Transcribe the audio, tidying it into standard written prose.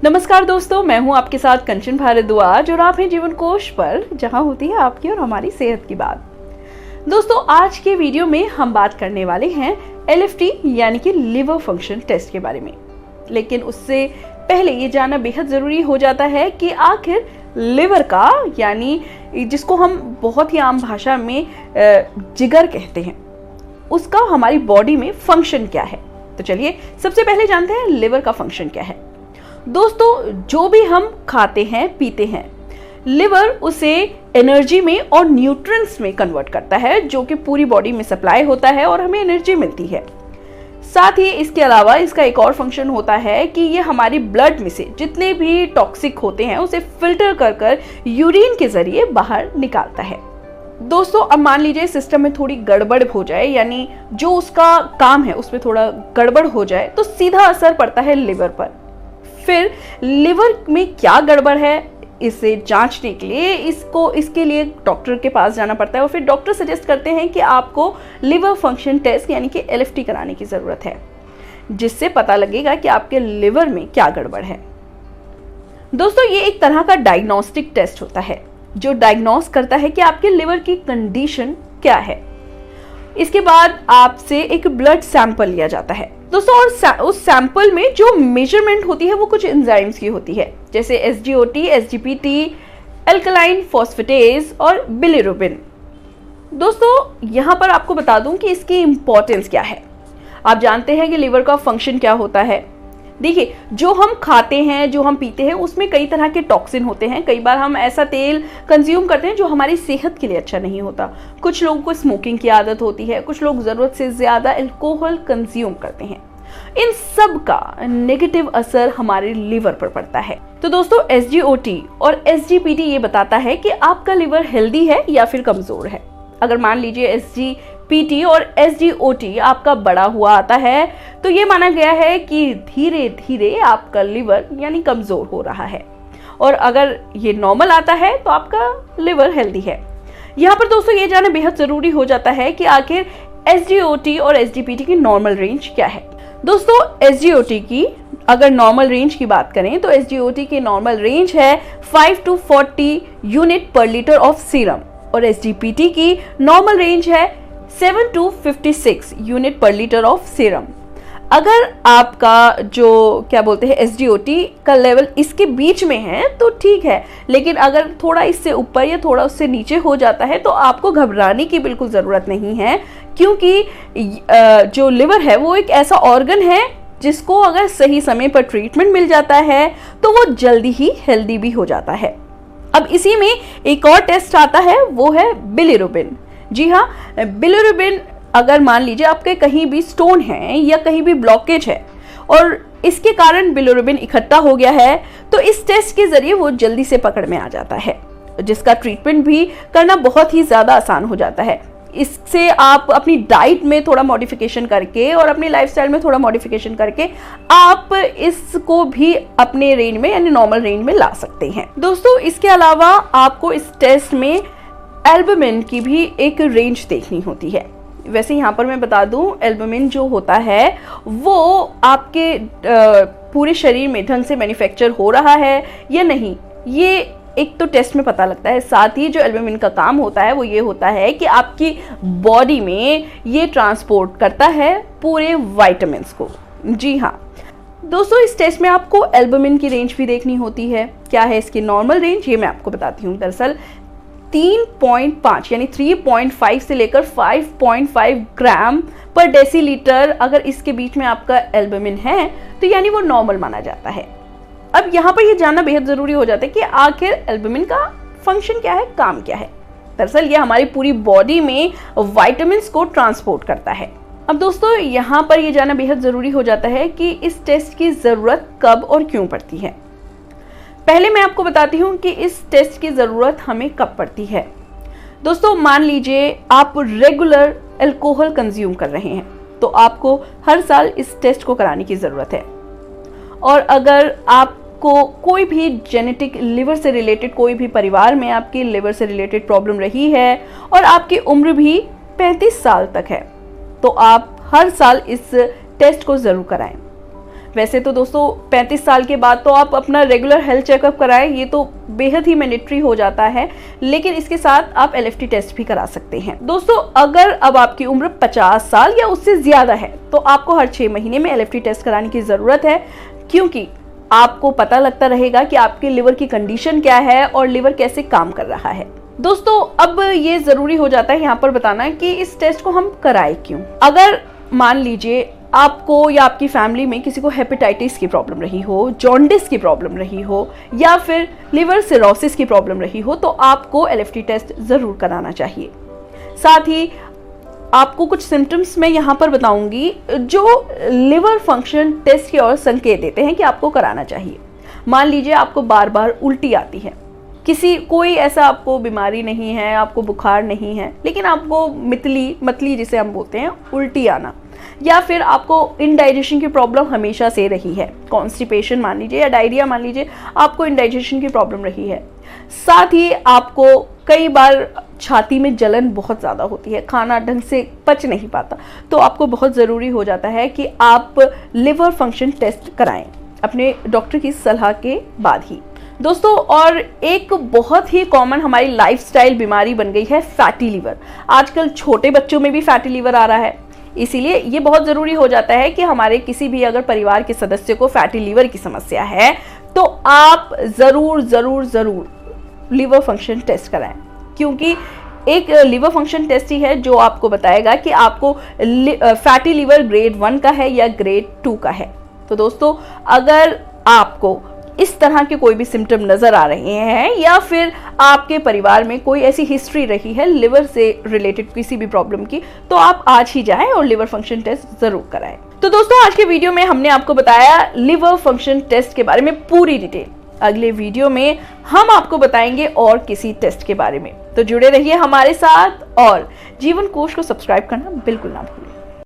नमस्कार दोस्तों, मैं हूं आपके साथ कंचन भारद्वाज और आप हैं जीवन कोश पर, जहां होती है आपकी और हमारी सेहत की बात। दोस्तों, आज के वीडियो में हम बात करने वाले हैं LFT यानी कि लिवर फंक्शन टेस्ट के बारे में। लेकिन उससे पहले ये जानना बेहद ज़रूरी हो जाता है कि आखिर लिवर का, यानी जिसको हम बहुत ही आम भाषा में जिगर कहते हैं, उसका हमारी बॉडी में फंक्शन क्या है। तो चलिए सबसे पहले जानते हैं लिवर का फंक्शन क्या है। दोस्तों, जो भी हम खाते हैं पीते हैं, लिवर उसे एनर्जी में और न्यूट्रिएंट्स में कन्वर्ट करता है, जो कि पूरी बॉडी में सप्लाई होता है और हमें एनर्जी मिलती है। साथ ही इसके अलावा इसका एक और फंक्शन होता है कि ये हमारी ब्लड में से जितने भी टॉक्सिक होते हैं उसे फिल्टर कर यूरिन के जरिए बाहर निकालता है। दोस्तों, अब मान लीजिए सिस्टम में थोड़ी गड़बड़ हो जाए, यानी जो उसका काम है उसमें थोड़ा गड़बड़ हो जाए, तो सीधा असर पड़ता है लिवर पर। फिर लिवर में क्या गड़बड़ है, इसे जांचने के लिए इसके लिए डॉक्टर के पास जाना पड़ता है और फिर डॉक्टर सजेस्ट करते हैं कि आपको लिवर फंक्शन टेस्ट यानी कि LFT कराने की ज़रूरत है, जिससे पता लगेगा कि आपके लिवर में क्या गड़बड़ है। दोस्तों, ये एक तरह का डायग्नोस्टिक टेस्ट होता है जो डायग्नोस करता है कि आपके लिवर की कंडीशन क्या है। इसके बाद आपसे एक ब्लड सैंपल लिया जाता है दोस्तों, और उस सैंपल में जो मेजरमेंट होती है वो कुछ एंजाइम्स की होती है, जैसे SGOT, SGPT, अल्कलाइन फॉस्फेटेज और बिलिरुबिन। दोस्तों, यहाँ पर आपको बता दूं कि इसकी इंपॉर्टेंस क्या है। आप जानते हैं कि लिवर का फंक्शन क्या होता है। देखिए, जो हम खाते हैं, जो हम पीते हैं, उसमें कई तरह के टॉक्सिन होते हैं। कई बार हम ऐसा तेल कंज्यूम करते हैं जो हमारी सेहत के लिए अच्छा नहीं होता। कुछ लोगों को स्मोकिंग की आदत होती है, कुछ लोग ज़रूरत से ज़्यादा अल्कोहल कंज्यूम करते हैं। इन सब का नेगेटिव असर हमारे लिवर पर पड़ता है। तो दोस्तों, SGOT और SGPT ये बताता है कि आपका लिवर हेल्दी है या फिर कमज़ोर है। अगर मान लीजिए SGPT और SGOT आपका बढ़ा हुआ आता है, तो ये माना गया है कि धीरे धीरे आपका लिवर यानी कमज़ोर हो रहा है, और अगर ये नॉर्मल आता है तो आपका लिवर हेल्दी है। यहाँ पर दोस्तों ये जानना बेहद ज़रूरी हो जाता है कि आखिर SGOT और SGPT की नॉर्मल रेंज क्या है। दोस्तों, SGOT की अगर नॉर्मल रेंज की बात करें तो SGOT की नॉर्मल रेंज है 5 to 40 यूनिट पर लीटर ऑफ सीरम, और SGPT की नॉर्मल रेंज है 7 to 56 यूनिट पर लीटर ऑफ सीरम। अगर आपका जो क्या बोलते हैं SGOT का लेवल इसके बीच में है तो ठीक है, लेकिन अगर थोड़ा इससे ऊपर या थोड़ा उससे नीचे हो जाता है तो आपको घबराने की बिल्कुल ज़रूरत नहीं है, क्योंकि जो लिवर है वो एक ऐसा ऑर्गन है जिसको अगर सही समय पर ट्रीटमेंट मिल जाता है तो वो जल्दी ही हेल्दी भी हो जाता है। अब इसी में एक और टेस्ट आता है, वो है बिलिरुबिन। जी हाँ, बिलिरुबिन अगर मान लीजिए आपके कहीं भी स्टोन है या कहीं भी ब्लॉकेज है और इसके कारण बिलिरुबिन इकट्ठा हो गया है, तो इस टेस्ट के जरिए वो जल्दी से पकड़ में आ जाता है, जिसका ट्रीटमेंट भी करना बहुत ही ज़्यादा आसान हो जाता है। इससे आप अपनी डाइट में थोड़ा मॉडिफिकेशन करके और अपनी लाइफस्टाइल में थोड़ा मॉडिफिकेशन करके आप इसको भी अपने रेंज में यानी नॉर्मल रेंज में ला सकते हैं। दोस्तों, इसके अलावा आपको इस टेस्ट में एल्बुमिन की भी एक रेंज देखनी होती है। वैसे यहाँ पर मैं बता दूं, एल्बुमिन जो होता है वो आपके पूरे शरीर में ढंग से मैन्युफैक्चर हो रहा है या नहीं, ये एक तो टेस्ट में पता लगता है। साथ ही जो एल्बुमिन का काम होता है वो ये होता है कि आपकी बॉडी में ये ट्रांसपोर्ट करता है पूरे विटामिन्स को। जी हाँ दोस्तों, इस टेस्ट में आपको एल्बुमिन की रेंज भी देखनी होती है। क्या है इसकी नॉर्मल रेंज, ये मैं आपको बताती हूँ। दरअसल 3.5 यानी 3.5 से लेकर 5.5 ग्राम पर डेसीलीटर अगर इसके बीच में आपका एल्बुमिन है तो यानी वो नॉर्मल माना जाता है। अब यहाँ पर ये जानना बेहद ज़रूरी हो जाता है कि आखिर एल्बुमिन का फंक्शन क्या है, काम क्या है। दरअसल ये हमारी पूरी बॉडी में विटामिन्स को ट्रांसपोर्ट करता है। अब दोस्तों, यहाँ पर ये जानना बेहद ज़रूरी हो जाता है कि इस टेस्ट की ज़रूरत कब और क्यों पड़ती है। पहले मैं आपको बताती हूँ कि इस टेस्ट की ज़रूरत हमें कब पड़ती है। दोस्तों, मान लीजिए आप रेगुलर अल्कोहल कंज्यूम कर रहे हैं तो आपको हर साल इस टेस्ट को कराने की ज़रूरत है। और अगर आपको कोई भी जेनेटिक लिवर से रिलेटेड, कोई भी परिवार में आपकी लिवर से रिलेटेड प्रॉब्लम रही है और आपकी उम्र भी 35 साल तक है, तो आप हर साल इस टेस्ट को ज़रूर कराएं। वैसे तो दोस्तों 35 साल के बाद तो आप अपना रेगुलर हेल्थ चेकअप कराएं, ये तो बेहद ही मैंडेटरी हो जाता है, लेकिन इसके साथ आप LFT टेस्ट भी करा सकते हैं। दोस्तों अगर अब आपकी उम्र 50 साल या उससे ज्यादा है तो आपको हर 6 महीने में LFT टेस्ट कराने की जरूरत है, क्योंकि आपको पता लगता रहेगा कि आपके लिवर की कंडीशन क्या है और लिवर कैसे काम कर रहा है। दोस्तों अब ये जरूरी हो जाता है यहाँ पर बताना कि इस टेस्ट को हम कराएं क्यों। अगर मान लीजिए आपको या आपकी फैमिली में किसी को हेपेटाइटिस की प्रॉब्लम रही हो, जॉन्डिस की प्रॉब्लम रही हो या फिर लिवर सिरोसिस की प्रॉब्लम रही हो, तो आपको LFT टेस्ट जरूर कराना चाहिए। साथ ही आपको कुछ सिम्टम्स मैं यहाँ पर बताऊंगी जो लिवर फंक्शन टेस्ट की ओर संकेत देते हैं कि आपको कराना चाहिए। मान लीजिए आपको बार बार उल्टी आती है, कोई ऐसा आपको बीमारी नहीं है, आपको बुखार नहीं है, लेकिन आपको मतली जिसे हम बोलते हैं उल्टी आना, या फिर आपको इनडाइजेशन की प्रॉब्लम हमेशा से रही है, कॉन्स्टिपेशन मान लीजिए या डायरिया मान लीजिए, आपको इनडाइजेशन की प्रॉब्लम रही है। साथ ही आपको कई बार छाती में जलन बहुत ज़्यादा होती है, खाना ढंग से पच नहीं पाता, तो आपको बहुत ज़रूरी हो जाता है कि आप लिवर फंक्शन टेस्ट कराएं अपने डॉक्टर की सलाह के बाद ही। दोस्तों और एक बहुत ही कॉमन हमारी लाइफस्टाइल बीमारी बन गई है फैटी लीवर। आजकल छोटे बच्चों में भी फैटी लीवर आ रहा है, इसीलिए ये बहुत ज़रूरी हो जाता है कि हमारे किसी भी अगर परिवार के सदस्य को फैटी लीवर की समस्या है तो आप ज़रूर लिवर फंक्शन टेस्ट कराएं, क्योंकि एक लिवर फंक्शन टेस्ट ही है जो आपको बताएगा कि आपको फैटी लीवर ग्रेड 1 का है या ग्रेड 2 का है। तो दोस्तों अगर आपको इस तरह के कोई भी सिम्टम नजर आ रहे हैं या फिर आपके परिवार में कोई ऐसी हिस्ट्री रही है लिवर से रिलेटेड किसी भी प्रॉब्लम की, तो आप आज ही जाएं और लिवर फंक्शन टेस्ट जरूर कराएं। तो दोस्तों आज के वीडियो में हमने आपको बताया लिवर फंक्शन टेस्ट के बारे में पूरी डिटेल। अगले वीडियो में हम आपको बताएंगे और किसी टेस्ट के बारे में, तो जुड़े रहिए हमारे साथ और जीवन कोश को सब्सक्राइब करना बिल्कुल ना भूलें।